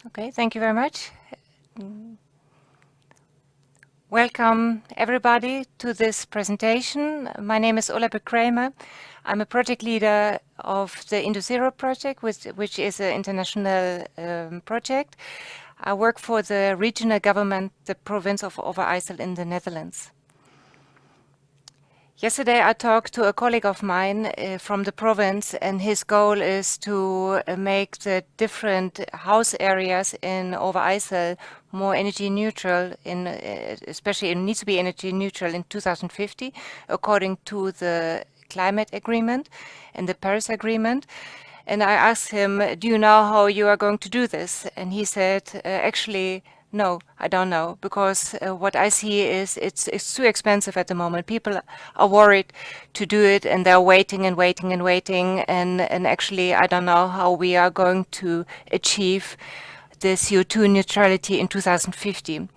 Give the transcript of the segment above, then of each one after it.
Okay, thank you very much. Welcome everybody to this presentation. My name is Ulla Kramer. I'm a project leader of the Indozero project, which is an international project. I work for the regional government, the province of Overijssel in the Netherlands. Yesterday I talked to a colleague of mine from the province, and his goal is to make the different house areas in Overijssel more energy neutral, especially it needs to be energy neutral in 2050, according to the climate agreement and the Paris Agreement. And I asked him, do you know how you are going to do this? And he said, actually, no, I don't know, because what I see is it's too expensive at the moment. People are worried to do it, and they're waiting and waiting and waiting. And actually, I don't know how we are going to achieve the CO2 neutrality in 2050,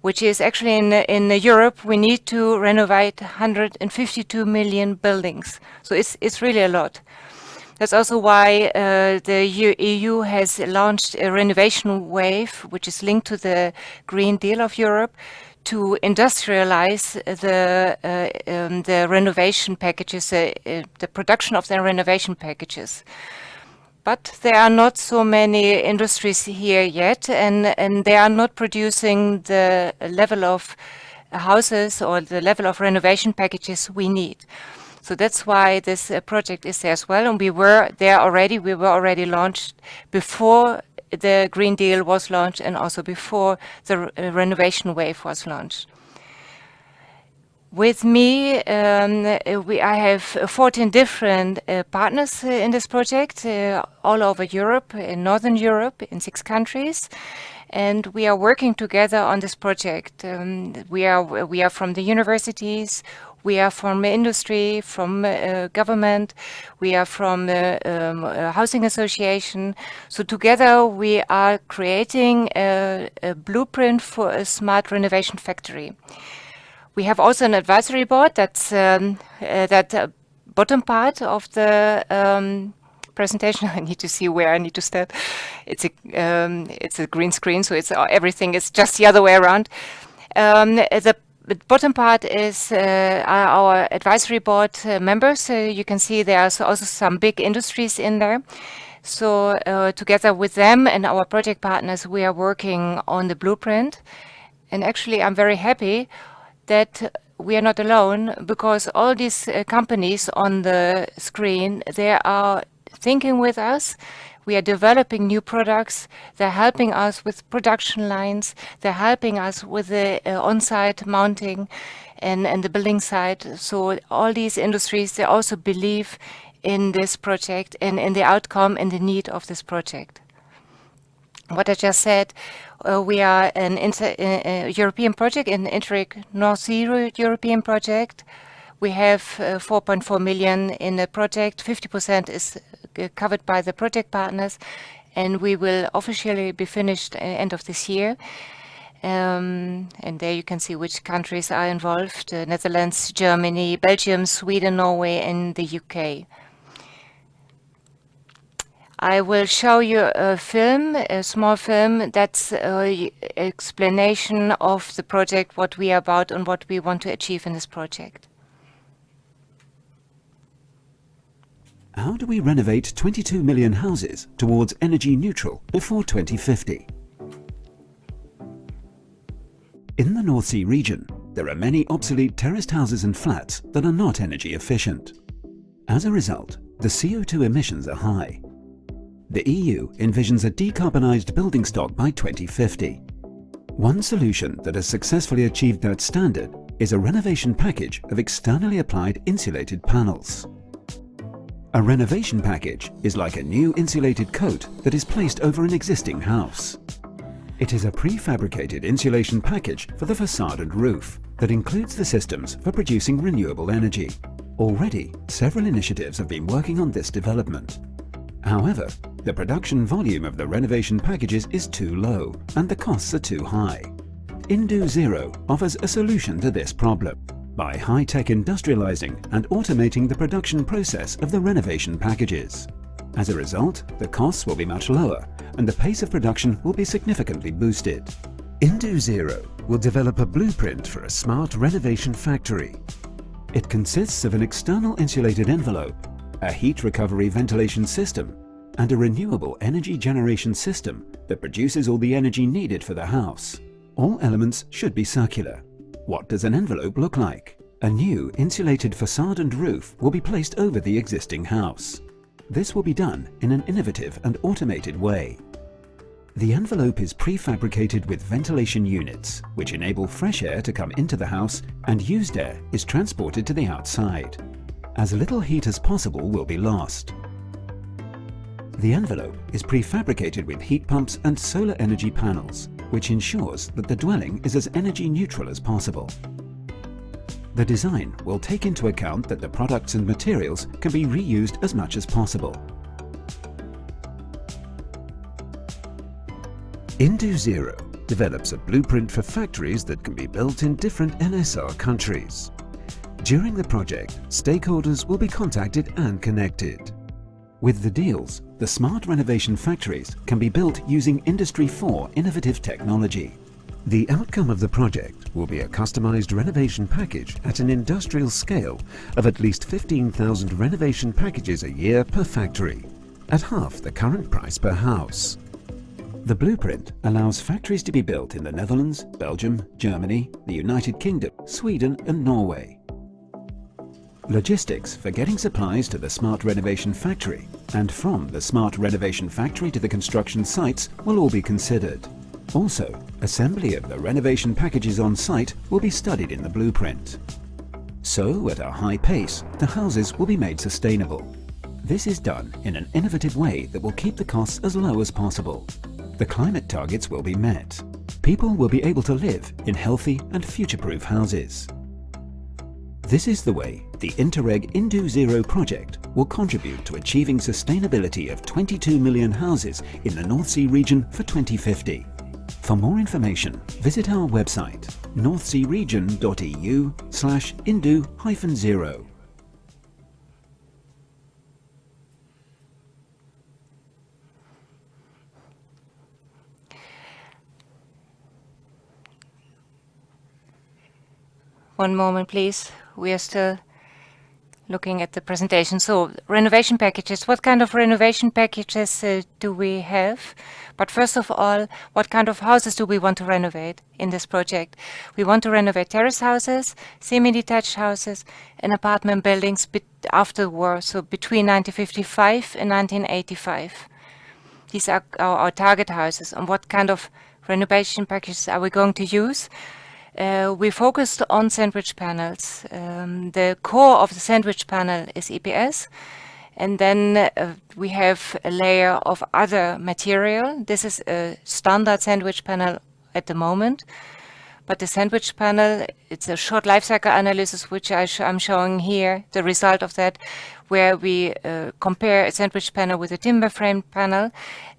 which is actually in Europe, we need to renovate 152 million buildings. So it's really a lot. That's also why the EU has launched a renovation wave, which is linked to the Green Deal of Europe, to industrialize the renovation packages, the production of the renovation packages. But there are not so many industries here yet, and they are not producing the level of houses or the level of renovation packages we need. So that's why this project is there as well, and we were there already. We were already launched before the Green Deal was launched, and also before the renovation wave was launched. With me, I have 14 different partners in this project, all over Europe, in Northern Europe, in 6 countries. And we are working together on this project. We are from the universities, we are from industry, from government, we are from the housing association. So together we are creating a blueprint for a smart renovation factory. We have also an advisory board. That's that bottom part of the presentation. I need to see where I need to start. It's a green screen, so it's everything is just the other way around. The bottom part is our advisory board members. You can see there's also some big industries in there. So together with them and our project partners, we are working on the blueprint. And actually, I'm very happy that we are not alone, because all these companies on the screen, they are thinking with us. We are developing new products. They're helping us with production lines. They're helping us with the on-site mounting and the building site. So all these industries, they also believe in this project and in the outcome and the need of this project. What I just said, we are an European project, an Interreg North Sea European project. We have 4.4 million in the project. 50% is covered by the project partners, and we will officially be finished end of this year. And there you can see which countries are involved: Netherlands, Germany, Belgium, Sweden, Norway, and the UK. I will show you a film, a small film, that's an explanation of the project, what we are about and what we want to achieve in this project. How do we renovate 22 million houses towards energy neutral before 2050? In the North Sea region, there are many obsolete terraced houses and flats that are not energy efficient. As a result, the CO2 emissions are high. The EU envisions a decarbonized building stock by 2050. One solution that has successfully achieved that standard is a renovation package of externally applied insulated panels. A renovation package is like a new insulated coat that is placed over an existing house. It is a prefabricated insulation package for the facade and roof that includes the systems for producing renewable energy. Already, several initiatives have been working on this development. However, the production volume of the renovation packages is too low and the costs are too high. Indozero offers a solution to this problem by high-tech industrializing and automating the production process of the renovation packages. As a result, the costs will be much lower and the pace of production will be significantly boosted. Induzero will develop a blueprint for a smart renovation factory. It consists of an external insulated envelope, a heat recovery ventilation system, and a renewable energy generation system that produces all the energy needed for the house. All elements should be circular. What does an envelope look like? A new insulated facade and roof will be placed over the existing house. This will be done in an innovative and automated way. The envelope is prefabricated with ventilation units, which enable fresh air to come into the house, and used air is transported to the outside. As little heat as possible will be lost. The envelope is prefabricated with heat pumps and solar energy panels, which ensures that the dwelling is as energy neutral as possible. The design will take into account that the products and materials can be reused as much as possible. Induzero develops a blueprint for factories that can be built in different NSR countries. During the project, stakeholders will be contacted and connected. With the deals, the smart renovation factories can be built using Industry 4 innovative technology. The outcome of the project will be a customized renovation package at an industrial scale of at least 15,000 renovation packages a year per factory, at half the current price per house. The blueprint allows factories to be built in the Netherlands, Belgium, Germany, the United Kingdom, Sweden and Norway. Logistics for getting supplies to the smart renovation factory and from the smart renovation factory to the construction sites will all be considered. Also, assembly of the renovation packages on site will be studied in the blueprint. So, at a high pace, the houses will be made sustainable. This is done in an innovative way that will keep the costs as low as possible. The climate targets will be met. People will be able to live in healthy and future-proof houses. This is the way the Interreg Induzero project will contribute to achieving sustainability of 22 million houses in the North Sea region for 2050. For more information, visit our website northsearegion.eu/indu-0. One moment, please. We are still looking at the presentation. So, renovation packages. What kind of renovation packages do we have? But first of all, what kind of houses do we want to renovate in this project? We want to renovate terrace houses, semi-detached houses, and apartment buildings after the war, so between 1955 and 1985. These are our target houses. And what kind of renovation packages are we going to use? We focused on sandwich panels. The core of the sandwich panel is EPS, and then we have a layer of other material. This is a standard sandwich panel at the moment, but the sandwich panel, it's a short life cycle analysis which I'm showing here, the result of that, where we compare a sandwich panel with a timber frame panel,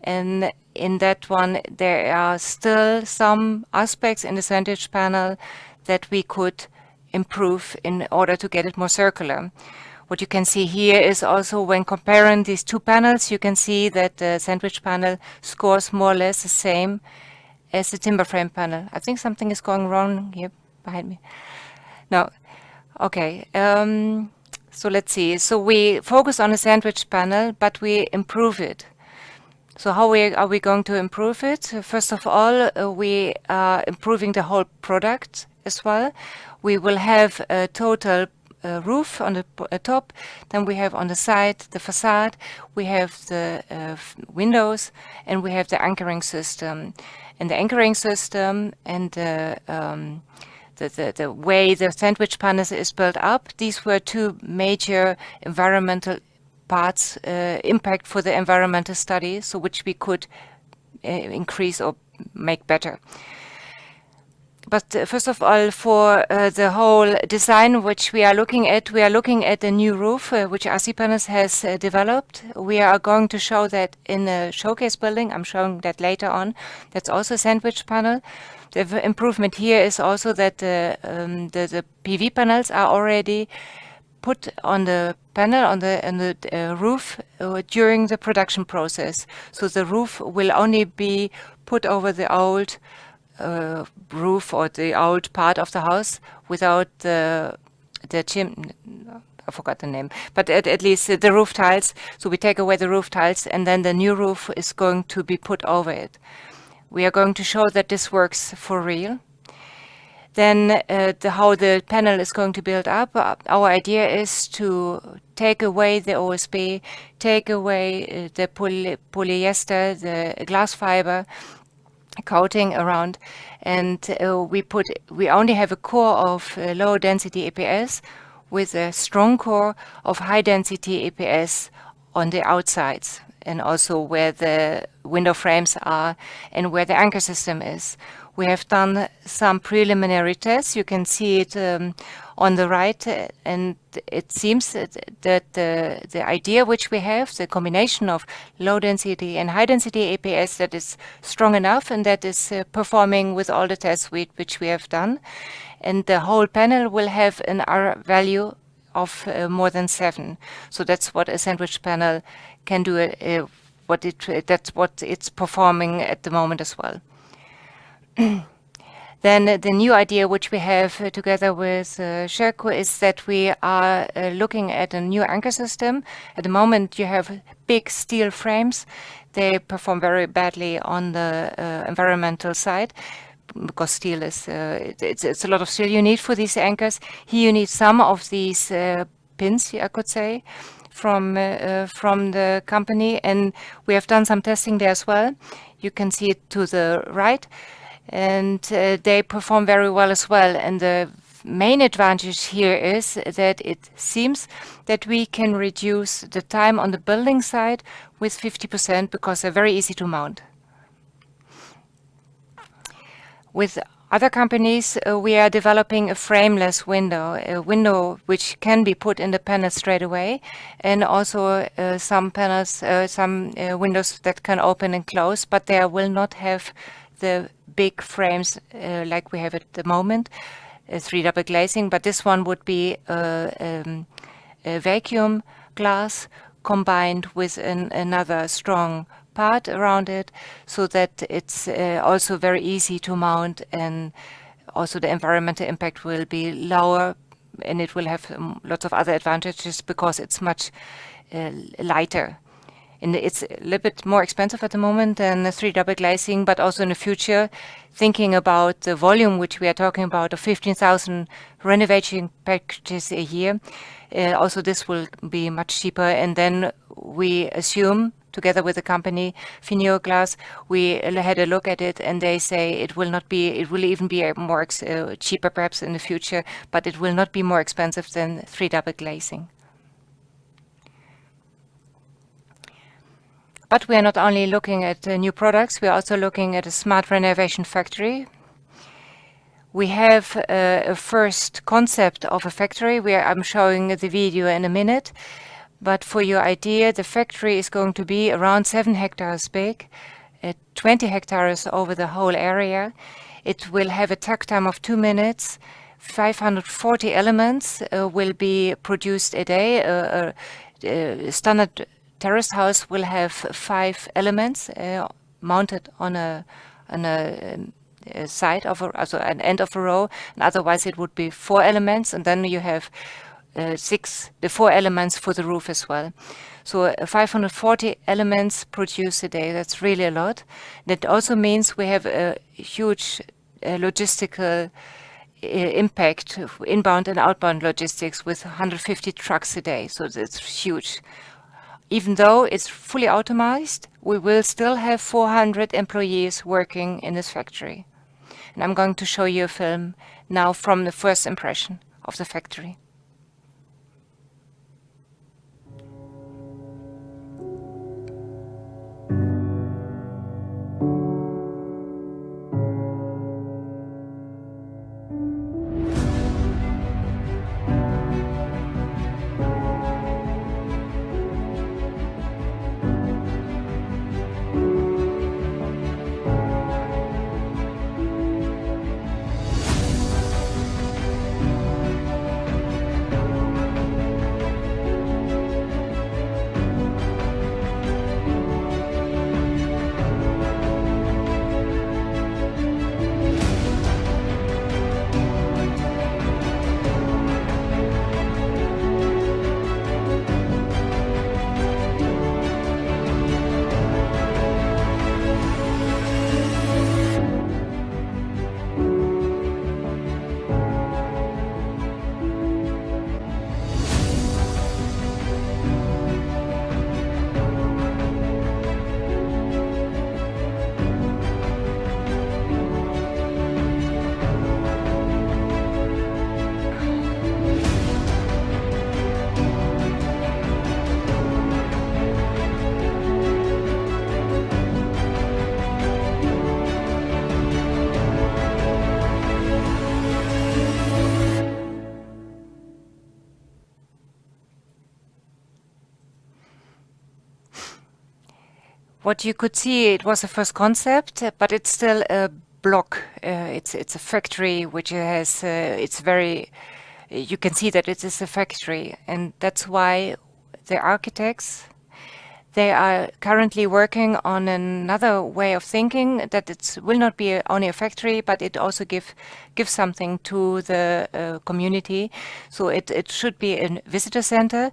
and in that one there are still some aspects in the sandwich panel that we could improve in order to get it more circular. What you can see here is also when comparing these two panels, you can see that the sandwich panel scores more or less the same as the timber frame panel. I think something is going wrong here behind me. No, okay. So let's see. So we focus on the sandwich panel, but we improve it. So how are we going to improve it? First of all, we are improving the whole product as well. We will have a total roof on the top, then we have on the side the facade, we have the windows, and we have the anchoring system. And the anchoring system and the way the sandwich panel is built up, these were two major environmental parts, impact for the environmental study, so which we could increase or make better. But first of all, for the whole design which we are looking at a new roof which RC Panels has developed. We are going to show that in a showcase building. I'm showing that later on. That's also a sandwich panel. The improvement here is also that the PV panels are already put on the panel on the roof during the production process. So the roof will only be put over the old roof or the old part of the house without the chimney. I forgot the name, but at least the roof tiles. So we take away the roof tiles, and then the new roof is going to be put over it. We are going to show that this works for real. Then how the panel is going to build up. Our idea is to take away the OSB, take away the polyester, the glass fiber coating around, and we only have a core of low density EPS with a strong core of high density EPS on the outsides, and also where the window frames are and where the anchor system is. We have done some preliminary tests. You can see it on the right, and it seems that the idea which we have, the combination of low density and high density APS, that is strong enough, and that is performing with all the tests which we have done. And the whole panel will have an R value of more than 7. So that's what a sandwich panel can do. That's what it's performing at the moment as well. Then the new idea which we have together with Sherco is that we are looking at a new anchor system. At the moment you have big steel frames. They perform very badly on the environmental side because steel is, it's a lot of steel you need for these anchors. Here you need some of these pins, I could say, from the company, and we have done some testing there as well. You can see it to the right. And they perform very well as well. And the main advantage here is that it seems that we can reduce the time on the building side with 50% because they're very easy to mount. With other companies, we are developing a frameless window, a window which can be put in the panel straight away, and also some panels, windows that can open and close, but they will not have the big frames like we have at the moment, 3 double glazing, but this one would be a vacuum glass combined with another strong part around it, so that it's also very easy to mount, and also the environmental impact will be lower, and it will have lots of other advantages because it's much lighter. And it's a little bit more expensive at the moment than the 3 double glazing, but also in the future, thinking about the volume which we are talking about of 15,000 renovation packages a year, also this will be much cheaper. And then we assume, together with the company Finio Glass, we had a look at it, and they say it will not be, it will even be more cheaper perhaps in the future, but it will not be more expensive than 3 double glazing. But we are not only looking at new products, we are also looking at a smart renovation factory. We have a first concept of a factory where I'm showing the video in a minute. But for your idea, the factory is going to be around 7 hectares big, 20 hectares over the whole area. It will have a takt time of 2 minutes. 540 elements will be produced a day. Standard terrace house will have 5 elements mounted on a side of an end of a row, and otherwise it would be 4 elements, and then you have the 4 elements for the roof as well. So 540 elements produced a day. That's really a lot. That also means we have a huge logistical impact, inbound and outbound logistics, with 150 trucks a day. So that's huge. Even though it's fully automated, we will still have 400 employees working in this factory. And I'm going to show you a film now from the first impression of the factory. What you could see, it was a first concept, but it's still a block. It's a factory which has, it's very, you can see that it is a factory, and that's why the architects, they are currently working on another way of thinking, that it will not be only a factory, but it also give something to the community. So it should be a visitor center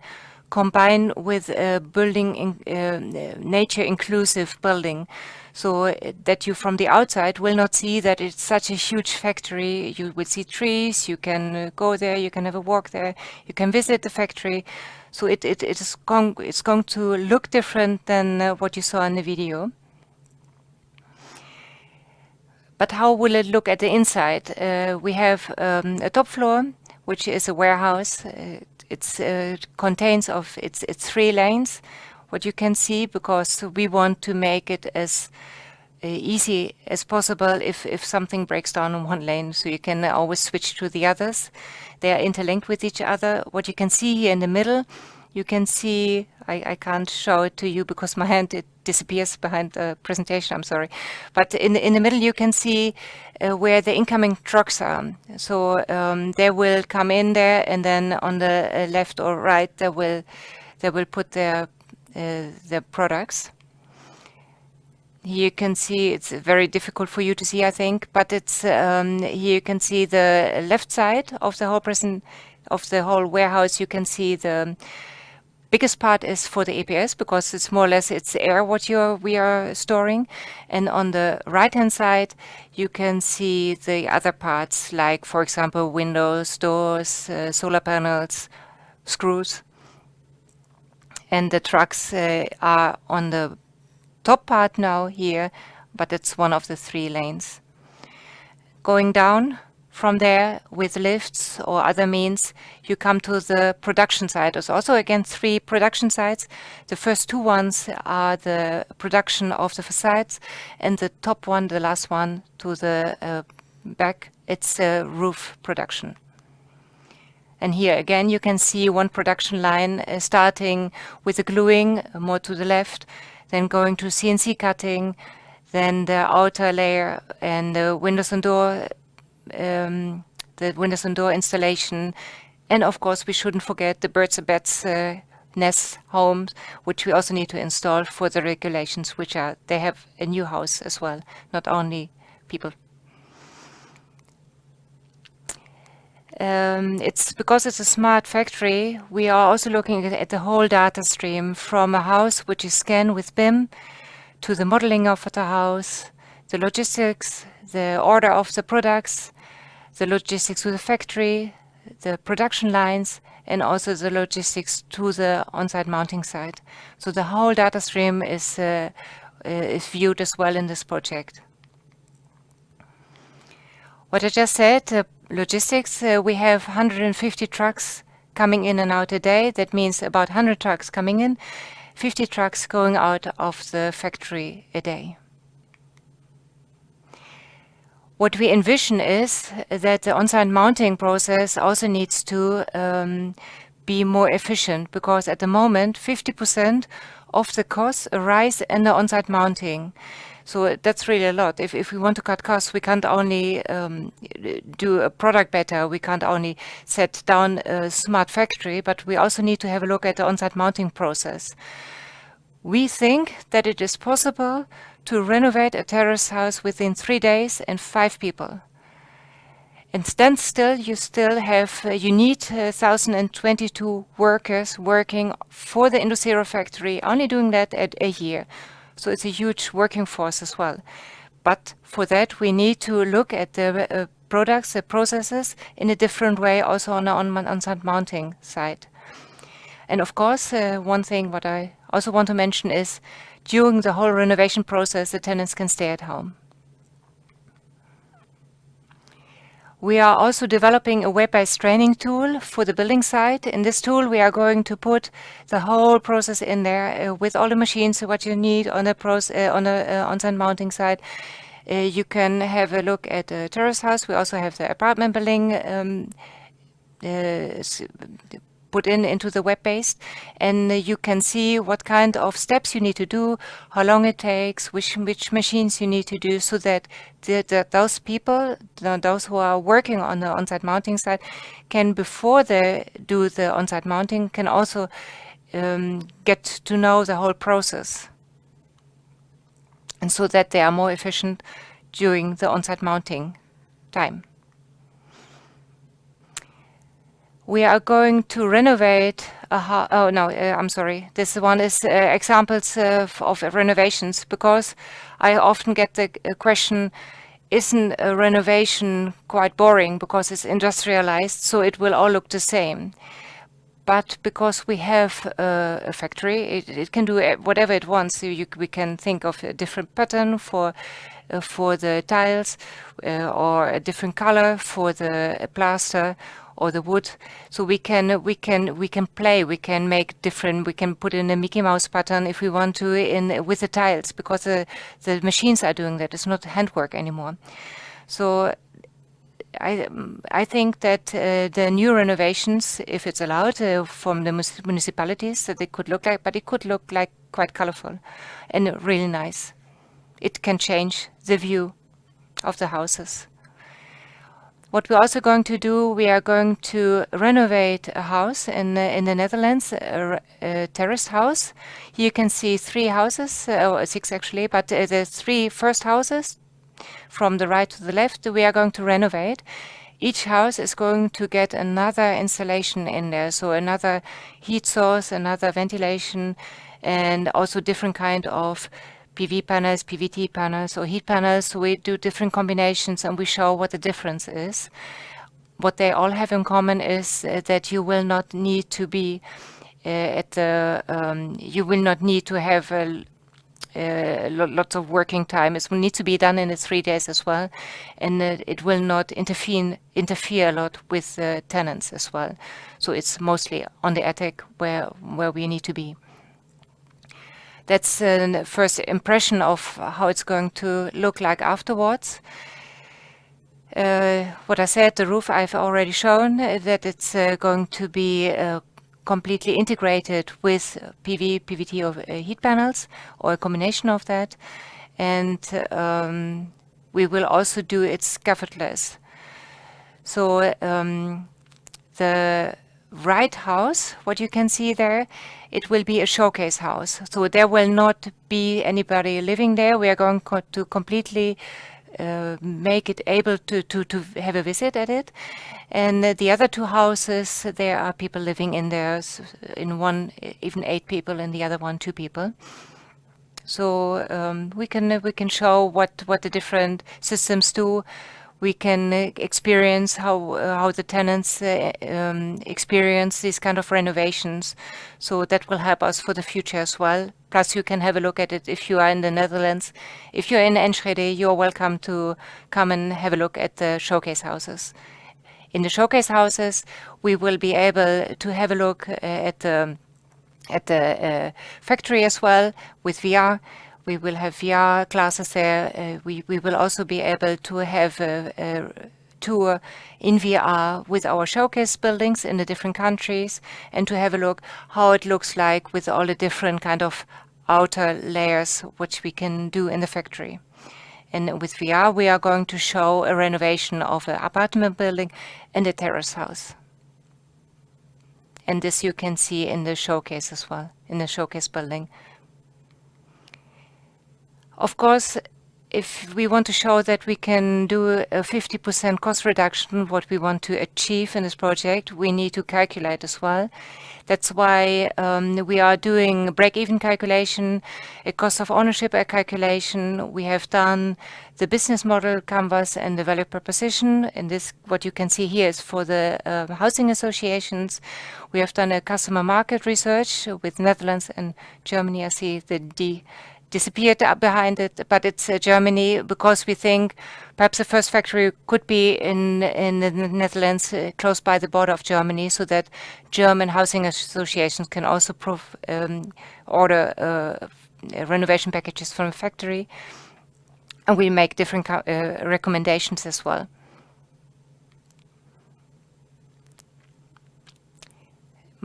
combined with a building, nature inclusive building. So that you from the outside will not see that it's such a huge factory. You will see trees, you can go there, you can have a walk there, you can visit the factory. So it's going to look different than what you saw in the video. But how will it look at the inside? We have a top floor, which is a warehouse. It contains of it's 3 lanes. What you can see, because we want to make it as easy as possible if something breaks down in one lane, so you can always switch to the others. They are interlinked with each other. What you can see here in the middle, you can see, I can't show it to you because my hand, it disappears behind the presentation, I'm sorry. But in the middle you can see where the incoming trucks are. So they will come in there, and then on the left or right they will put their products. Here you can see, it's very difficult for you to see, I think, but it's here you can see the left side of the whole warehouse. You can see the biggest part is for the APS, because it's more or less it's air what we are storing, and on the right hand side you can see the other parts, like for example windows, doors, solar panels, screws, and the trucks are on the top part now here, but it's one of the 3 lanes. Going down from there with lifts or other means, you come to the production site. There's also again 3 production sites. The first 2 ones are the production of the facades, and the top one, the last one to the back, it's roof production. And here again you can see one production line starting with the gluing more to the left, then going to CNC cutting, then the outer layer and the windows and door installation, and of course we shouldn't forget the birds and beds nests, homes, which we also need to install for the regulations, which are, they have a new house as well, not only people. It's because it's a smart factory, we are also looking at the whole data stream, from a house which is scanned with BIM to the modeling of the house, the logistics, the order of the products, the logistics to the factory, the production lines, and also the logistics to the on-site mounting site. So the whole data stream is viewed as well in this project. What I just said, logistics, we have 150 trucks coming in and out a day. That means about 100 trucks coming in, 50 trucks going out of the factory a day. What we envision is that the on-site mounting process also needs to be more efficient, because at the moment 50% of the costs arise in the on-site mounting. So that's really a lot. If we want to cut costs, we can't only do a product better, we can't only set down a smart factory, but we also need to have a look at the on-site mounting process. We think that it is possible to renovate a terrace house within 3 days and 5 people. And then still, you need 1,022 workers working for the Indocero factory, only doing that at a year. So it's a huge working force as well. But for that, we need to look at the products, the processes in a different way, also on the on-site mounting side. And of course, one thing what I also want to mention is, during the whole renovation process, the tenants can stay at home. We are also developing a web-based training tool for the building site. In this tool, we are going to put the whole process in there with all the machines, what you need on the on-site mounting side. You can have a look at the terrace house. We also have the apartment building put into the web-based, and you can see what kind of steps you need to do, how long it takes, which machines you need to do, so that those people, those who are working on the on-site mounting side, can, before they do the on-site mounting, can also get to know the whole process, and so that they are more efficient during the on-site mounting time. We are going to renovate a house. Oh no, I'm sorry. This one is examples of renovations, because I often get the question, isn't a renovation quite boring because it's industrialized, so it will all look the same? But because we have a factory, it can do whatever it wants. So we can think of a different pattern for the tiles, or a different color for the plaster or the wood. So we can play. We can make different. We can put in a Mickey Mouse pattern if we want to with the tiles, because the machines are doing that. It's not handwork anymore. So I think that the new renovations, if it's allowed from the municipalities, that they could look like, but it could look like quite colorful and really nice. It can change the view of the houses. What we're also going to do, we are going to renovate a house in the Netherlands, a terraced house. You can see 3 houses, or 6 actually, but the 3 first houses, from the right to the left, we are going to renovate. Each house is going to get another installation in there, so another heat source, another ventilation, and also different kind of PV panels, PVT panels, or heat panels. So we do different combinations, and we show what the difference is. What they all have in common is that you will not need to be you will not need to have lots of working time. It will need to be done in the 3 days as well, and it will not interfere a lot with tenants as well. So it's mostly on the attic where we need to be. That's the first impression of how it's going to look like afterwards. What I said, the roof I've already shown, that it's going to be completely integrated with PVT or heat panels, or a combination of that. And we will also do it scaffoldless. So the right house, what you can see there, it will be a showcase house. So there will not be anybody living there. We are going to completely make it able to have a visit at it. And the other 2 houses, there are people living in there. In one, even 8 people, in the other one, 2 people. So we can show what the different systems do. We can experience how the tenants experience these kind of renovations. So that will help us for the future as well. Plus, you can have a look at it if you are in the Netherlands. If you're in Enschede, you're welcome to come and have a look at the showcase houses. In the showcase houses, we will be able to have a look at the factory as well with VR. We will have VR classes there. We will also be able to have a tour in VR with our showcase buildings in the different countries, and to have a look how it looks like with all the different kind of outer layers which we can do in the factory. And with VR, we are going to show a renovation of an apartment building and a terrace house. And this you can see in the showcase as well, in the showcase building. Of course, if we want to show that we can do a 50% cost reduction, what we want to achieve in this project, we need to calculate as well. That's why we are doing a break-even calculation, a cost of ownership calculation. We have done the business model canvas and the value proposition. And this, what you can see here, is for the housing associations. We have done a customer market research with Netherlands and Germany. I see the D disappeared behind it, but it's Germany, because we think perhaps the first factory could be in the Netherlands, close by the border of Germany, so that German housing associations can also order renovation packages from a factory, and we make different recommendations as well.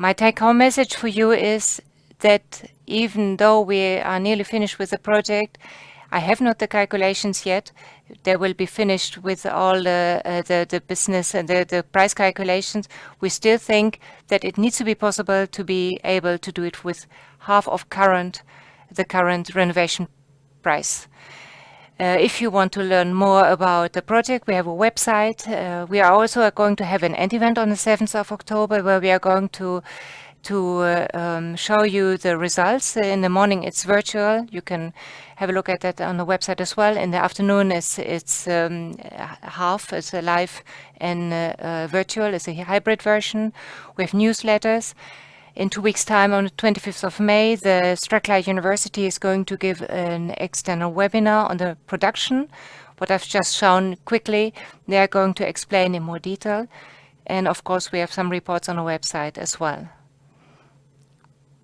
My take-home message for you is that even though we are nearly finished with the project, I have not the calculations yet. They will be finished with all the business and the price calculations. We still think that it needs to be possible to be able to do it with half of the current renovation price. If you want to learn more about the project, we have a website. We are also going to have an end event on the 7th of October where we are going to show you the results. In the morning it's virtual. You can have a look at that on the website as well. In the afternoon it's half, it's a live and virtual. It's a hybrid version. We have newsletters. In 2 weeks' time, on the 25th of May, the Strathclyde University is going to give an external webinar on the production. What I've just shown quickly, they are going to explain in more detail. And of course, we have some reports on the website as well.